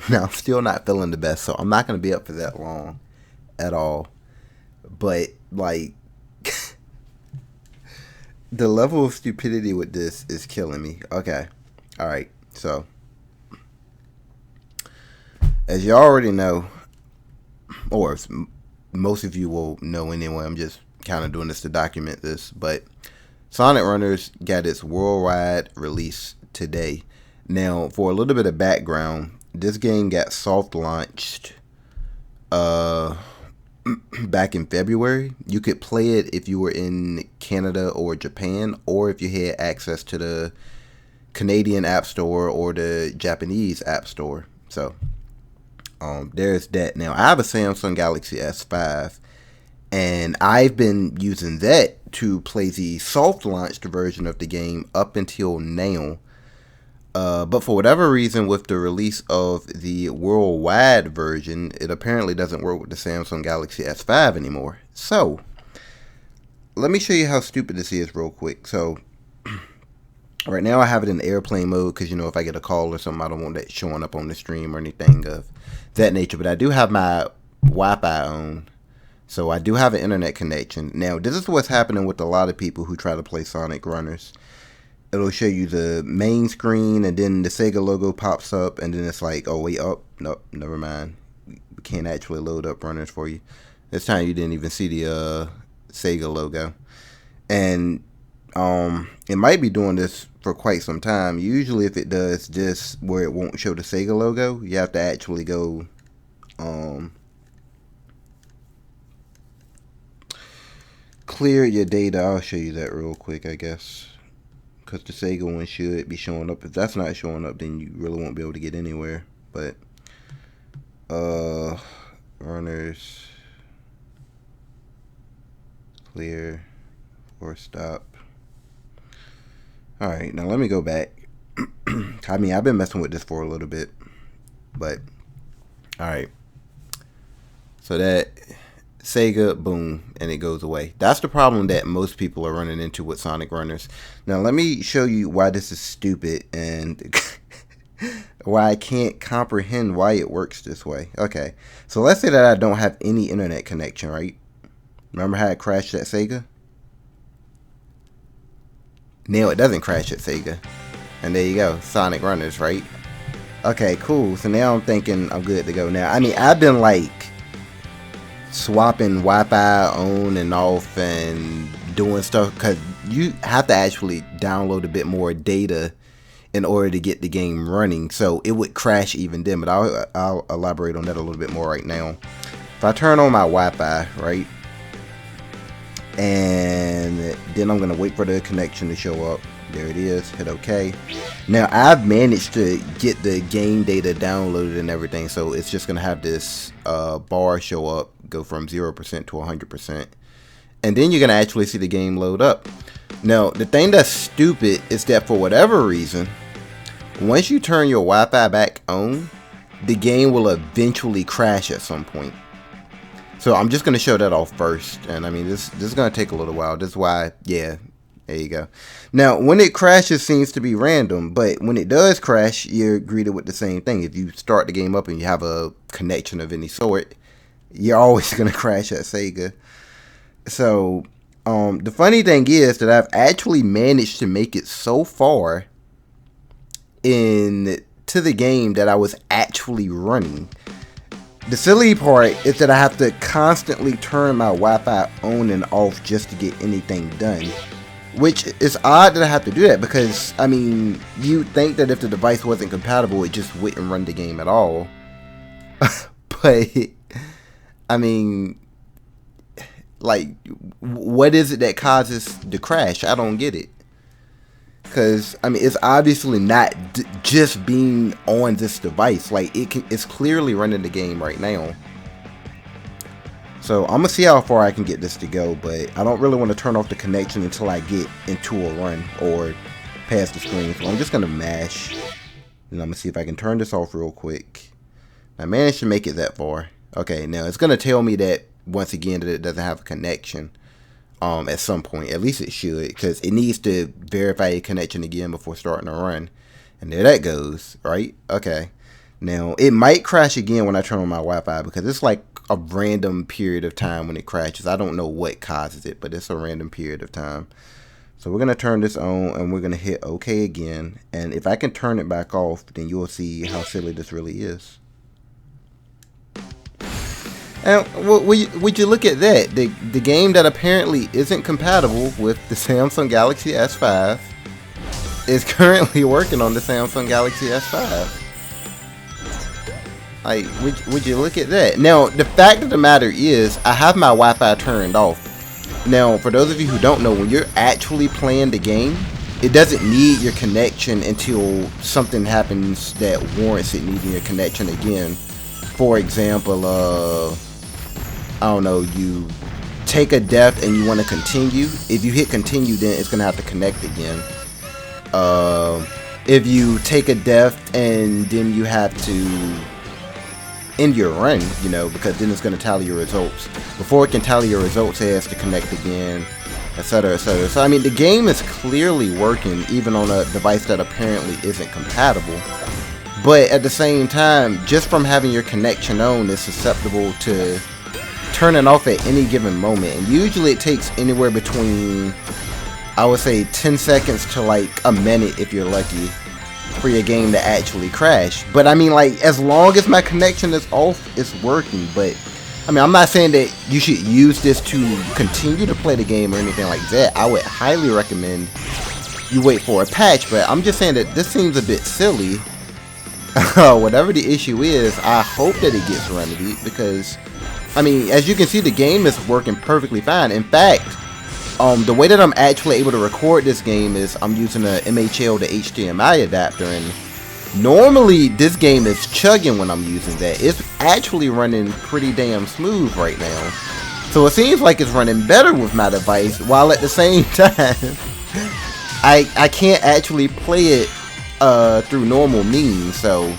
Now, I'm still not feeling the best, so I'm not going to be up for that long at all. But, like, the level of stupidity with this is killing me. Okay. Alright. So, as you already know, or most of you will know anyway, I'm just kind of doing this to document this, but Sonic Runners got its worldwide release today. Now, for a little bit of background, this game got soft launched back in February. You could play it if you were in Canada or Japan, or if you had access to the Canadian App Store or the Japanese App Store. So, there's that. Now, I have a Samsung Galaxy S5, and I've been using that to play the soft launched version of the game up until now. But for whatever reason, with the release of the worldwide version, it apparently doesn't work with the Samsung Galaxy S5 anymore. So, let me show you how stupid this is real quick. So, right now I have it in airplane mode because, you know, if I get a call or something, I don't want that showing up on the stream or anything of that nature. But I do have my Wi-Fi on. So, I do have an internet connection. Now, this is what's happening with a lot of people who try to play Sonic Runners. It'll show you the main screen, and then the Sega logo pops up, and then it's like, oh, wait, oh, nope, never mind. We can't actually load up runners for you. This time you didn't even see the Sega logo. And it might be doing this for quite some time. Usually if it does this where it won't show the Sega logo, you have to actually go clear your data. I'll show you that real quick, I guess. Because the Sega one should be showing up. If that's not showing up, then you really won't be able to get anywhere. But runners clear or stop. Alright, now let me go back. I mean, I've been messing with this for a little bit. But alright. So that Sega, boom, and it goes away. That's the problem that most people are running into with Sonic Runners. Now, let me show you why this is stupid and why I can't comprehend why it works this way. Okay, so let's say that I don't have any internet connection, right? Remember how it crashed at Sega? Now it doesn't crash at Sega. And there you go, Sonic Runners, right? Okay, cool. So now I'm thinking I'm good to go. Now, I mean, I've been like swapping Wi-Fi on and off and doing stuff because you have to actually download a bit more data in order to get the game running, so it would crash even then, but I'll elaborate on that a little bit more right now. If I turn on my Wi-Fi, right, and then I'm gonna wait for the connection to show up. There it is, hit OK. Now I've managed to get the game data downloaded and everything, so it's just gonna have this bar show up, go from 0% to 100%, and then you're gonna actually see the game load up. Now the thing that's stupid is that for whatever reason, once you turn your Wi-Fi back on, the game will eventually crash at some point. So I'm just gonna show that off first, and I mean this is gonna take a little while. This is why, yeah. There you go. Now, when it crashes, seems to be random, but when it does crash, you're greeted with the same thing. If you start the game up and you have a connection of any sort, you're always going to crash at Sega. So, the funny thing is that I've actually managed to make it so far into the game that I was actually running. The silly part is that I have to constantly turn my Wi-Fi on and off just to get anything done. Which is odd that I have to do that because, I mean, you'd think that if the device wasn't compatible, it just wouldn't run the game at all. But, I mean, like, what is it that causes the crash? I don't get it. Because, I mean, it's obviously not just being on this device. Like, it's clearly running the game right now. So I'm going to see how far I can get this to go, but I don't really want to turn off the connection until I get into a run or past the screen. So I'm just going to mash, and I'm going to see if I can turn this off real quick. I managed to make it that far. Okay, now it's going to tell me that, once again, that it doesn't have a connection at some point. At least it should, because it needs to verify a connection again before starting a run. And there that goes, right? Okay. Now, it might crash again when I turn on my Wi-Fi because it's like a random period of time when it crashes. I don't know what causes it, but it's a random period of time. So we're going to turn this on and we're going to hit OK again. And if I can turn it back off, then you'll see how silly this really is. And would you look at that? The game that apparently isn't compatible with the Samsung Galaxy S5 is currently working on the Samsung Galaxy S5. Like, would you look at that? Now, the fact of the matter is, I have my Wi-Fi turned off. Now, for those of you who don't know, when you're actually playing the game, it doesn't need your connection until something happens that warrants it needing your connection again. For example, I don't know, you take a death and you want to continue. If you hit continue, then it's going to have to connect again. If you take a death and then you have to end your run, you know, because then it's going to tally your results. Before it can tally your results, it has to connect again, etc., etc. So, I mean, the game is clearly working, even on a device that apparently isn't compatible. But at the same time, just from having your connection on, it's susceptible to turning off at any given moment. And usually it takes anywhere between, I would say, 10 seconds to like a minute if you're lucky for your game to actually crash. But I mean, like, as long as my connection is off, it's working. But I mean, I'm not saying that you should use this to continue to play the game or anything like that. I would highly recommend you wait for a patch, but I'm just saying that this seems a bit silly. Whatever the issue is, I hope that it gets remedied, because I mean, as you can see, the game is working perfectly fine. In fact, the way that I'm actually able to record this game is I'm using a MHL to HDMI adapter, and normally this game is chugging when I'm using that. It's actually running pretty damn smooth right now. So it seems like it's running better with my device, while at the same time I can't actually play it through normal means. So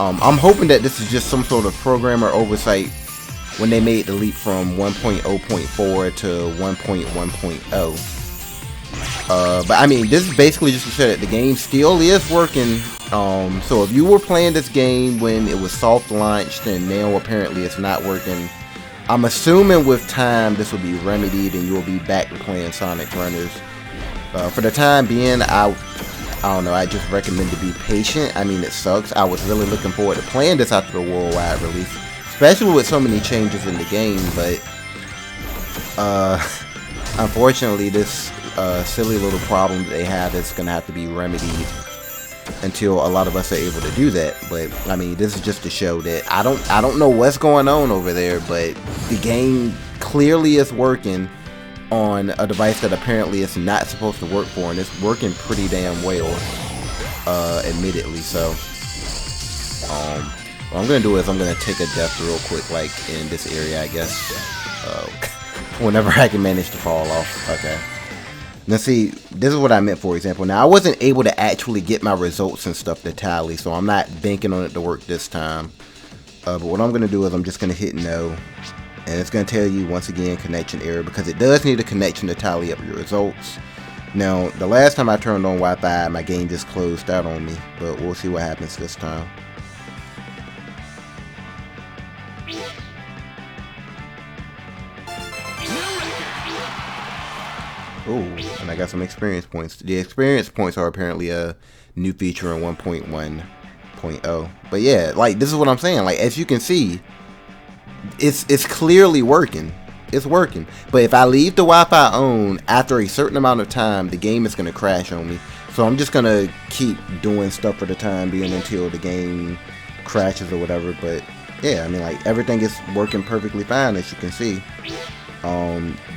I'm hoping that this is just some sort of programmer oversight when they made the leap from 1.0.4 to 1.1.0. But I mean, this is basically just to show that the game still is working. So if you were playing this game when it was soft launched and now apparently it's not working, I'm assuming with time this will be remedied and you'll be back to playing Sonic Runners. For the time being, I don't know, I just recommend to be patient. I mean, it sucks. I was really looking forward to playing this after the worldwide release, especially with so many changes in the game, but unfortunately this silly little problem that they have is going to have to be remedied until a lot of us are able to do that. But I mean, this is just to show that I don't know what's going on over there, but the game clearly is working on a device that apparently it's not supposed to work for, and it's working pretty damn well, admittedly. So what I'm gonna do is I'm gonna take a death real quick, like in this area, I guess, whenever I can manage to fall off. Okay. Now see, this is what I meant, for example. Now I wasn't able to actually get my results and stuff to tally, so I'm not banking on it to work this time. But what I'm gonna do is I'm just gonna hit no, and it's gonna tell you once again connection error, because it does need a connection to tally up your results. Now the last time I turned on Wi-Fi, my game just closed out on me, but we'll see what happens this time. Oh, and I got some experience points. The experience points are apparently a new feature in 1.1.0. But yeah, like, this is what I'm saying. Like, as you can see, it's clearly working. It's working. But if I leave the Wi-Fi on, after a certain amount of time, the game is going to crash on me. So I'm just going to keep doing stuff for the time being until the game crashes or whatever. But yeah, I mean, like, everything is working perfectly fine, as you can see.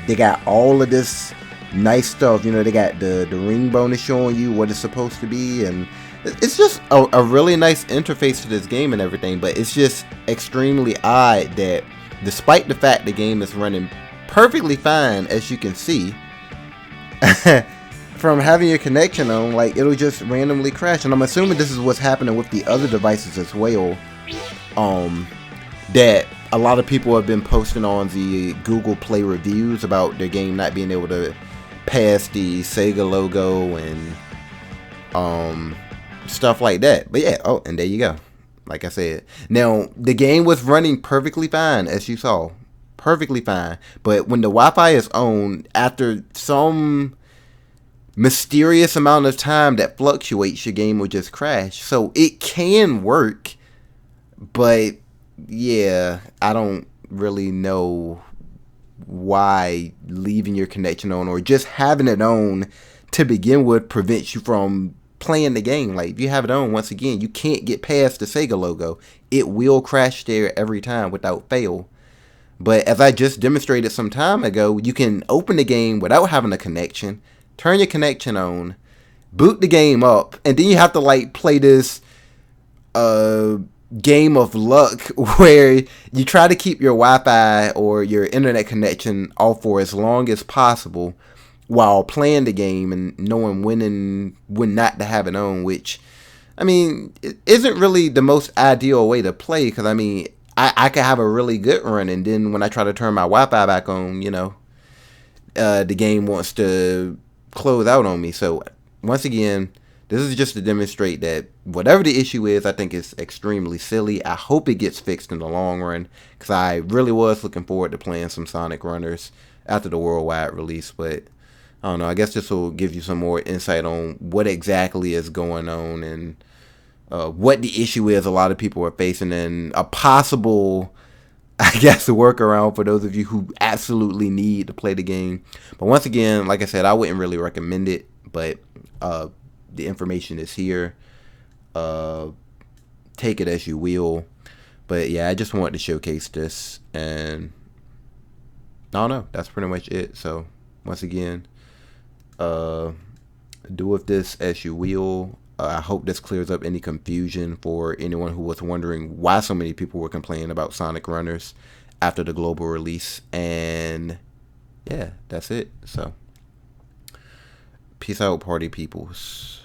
They got all of this nice stuff, you know. They got the ring bonus showing you what it's supposed to be, and it's just a really nice interface to this game and everything. But it's just extremely odd that despite the fact the game is running perfectly fine, as you can see, from having your connection on, like, it'll just randomly crash. And I'm assuming this is what's happening with the other devices as well, that a lot of people have been posting on the Google Play reviews about their game not being able to pass the SEGA logo and stuff like that. But yeah, oh, and there you go. like I said. Now, the game was running perfectly fine, as you saw. Perfectly fine. But when the Wi-Fi is on, after some mysterious amount of time that fluctuates, your game will just crash. So it can work, but yeah, I don't really know why leaving your connection on or just having it on to begin with prevents you from playing the game. Like, if you have it on, once again, you can't get past the Sega logo. It will crash there every time without fail. But as I just demonstrated some time ago, you can open the game without having a connection, turn your connection on, boot the game up, and then you have to like play this game of luck where you try to keep your Wi-Fi or your internet connection off for as long as possible while playing the game and knowing when and when not to have it on, which, I mean, it isn't really the most ideal way to play, because, I mean, I could have a really good run, and then when I try to turn my Wi-Fi back on, the game wants to close out on me. So, once again, this is just to demonstrate that whatever the issue is, I think it's extremely silly. I hope it gets fixed in the long run, because I really was looking forward to playing some Sonic Runners after the worldwide release. But I don't know, I guess this will give you some more insight on what exactly is going on and what the issue is a lot of people are facing, and a possible, I guess, a workaround for those of you who absolutely need to play the game. But once again, like I said, I wouldn't really recommend it, but the information is here. Take it as you will. But yeah, I just wanted to showcase this, and I don't know, that's pretty much it. So once again, do with this as you will. I hope this clears up any confusion for anyone who was wondering why so many people were complaining about Sonic Runners after the global release. And yeah, that's it. So peace out, party peoples.